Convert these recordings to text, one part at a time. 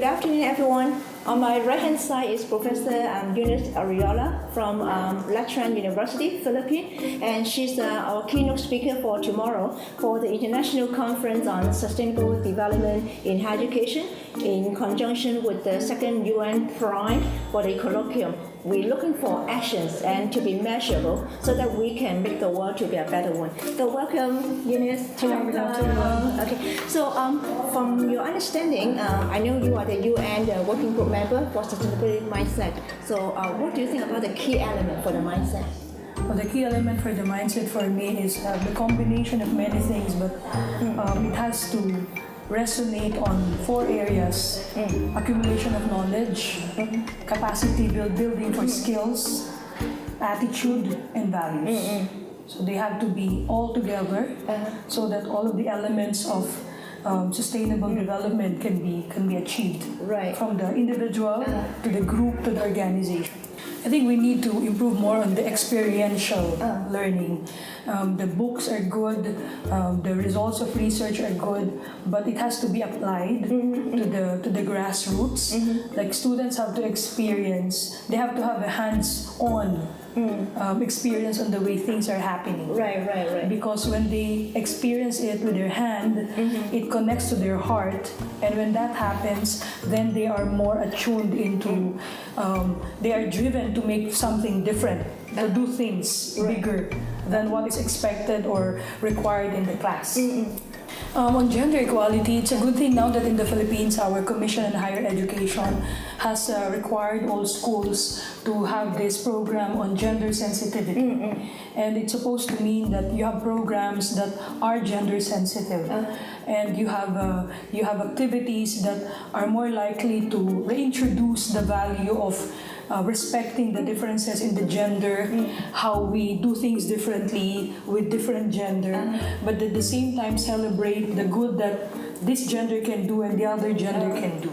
afternoon, everyone. On my right-hand side is Professor Eunice Ariola from Lateran University, Philippines, and she's our keynote speaker for tomorrow for the International Conference on Sustainable Development in Higher Education in conjunction with the second UN Prime for the colloquium. We're looking for actions and to be measurable so that we can make the world to be a better one. So welcome, Eunice. Hello, good afternoon. Okay, so from your understanding, I know you are the UN working group member for sustainability mindset. So what do you think about the key element for the mindset? Well, the key element for the mindset for me is the combination of many things, but it has to resonate on 4 areas: accumulation of knowledge, capacity building for skills, attitude, and values. So they have to be all together so that all of the elements of sustainable development can be achieved, right, from the individual to the group to the organization. I think we need to improve more on the experiential learning. The books are good, the results of research are good, but it has to be applied to the grassroots. Like students have to experience, they have to have a hands-on experience on the way things are happening. Right. Because when they experience it with their hand, it connects to their heart, and when that happens, then they are more attuned into, they are driven to make something different, to do things bigger than what is expected or required in the class. On gender equality, it's a good thing now that in the Philippines, our Commission on Higher Education has required all schools to have this program on gender sensitivity. And it's supposed to mean that you have programs that are gender sensitive, and you have activities that are more likely to reintroduce the value of respecting the differences in the gender, how we do things differently with different gender, but at the same time celebrate the good that this gender can do and the other gender can do.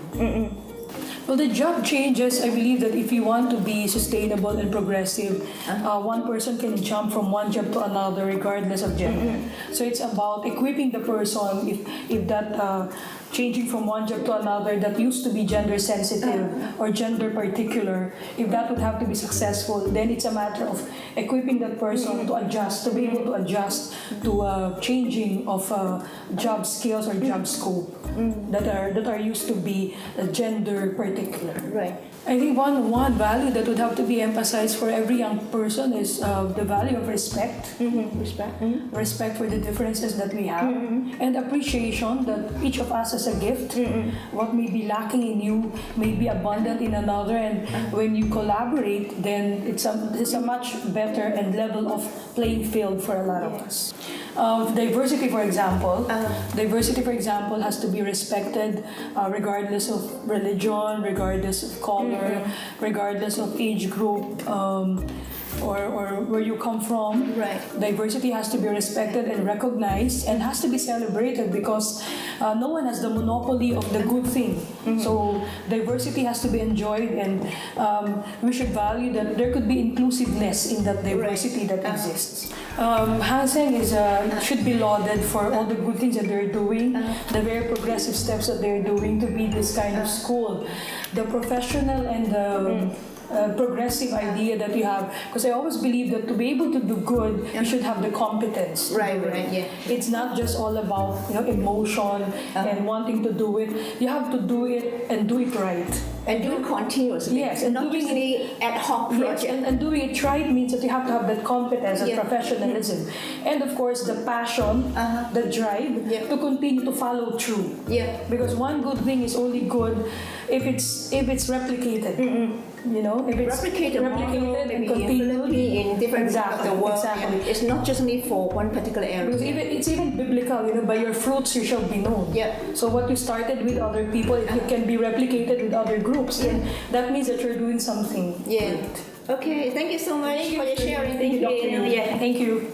Well, the job changes. I believe that if you want to be sustainable and progressive, one person can jump from one job to another regardless of gender. So it's about equipping the person, if that changing from one job to another that used to be gender sensitive or gender particular, if that would have to be successful, then it's a matter of equipping that person to adjust, to be able to adjust to changing of job skills or job scope that are used to be gender particular. Right. I think one value that would have to be emphasized for every young person is the value of respect. Respect for the differences that we have, and appreciation that each of us has a gift. What may be lacking in you may be abundant in another, and when you collaborate, then it's a much better and level of playing field for a lot of us. Diversity, for example, has to be respected regardless of religion, regardless of color, regardless of age group, or where you come from. Right. Diversity has to be respected and recognized and has to be celebrated, because no one has the monopoly of the good thing. So diversity has to be enjoyed, and we should value that there could be inclusiveness in that diversity that exists. Hansen should be lauded for all the good things that they're doing, the very progressive steps that they're doing to be this kind of school. The professional and the progressive idea that you have, because I always believe that to be able to do good, you should have the competence. Right. It's not just all about emotion and wanting to do it. You have to do it and do it right. And do it continuously. Yes, and not just any ad hoc project. Yes, and doing it right means that you have to have that competence and professionalism. And of course, the passion, the drive to continue to follow through. Because one good thing is only good if it's replicated. If it's replicated and continued in different parts of the world. Exactly. It's not just only for one particular area. Because it's even biblical, by your fruits you shall be known. So what you started with other people, it can be replicated with other groups. And that means that you're doing something. Okay, thank you so much for your sharing. Thank you. Thank you.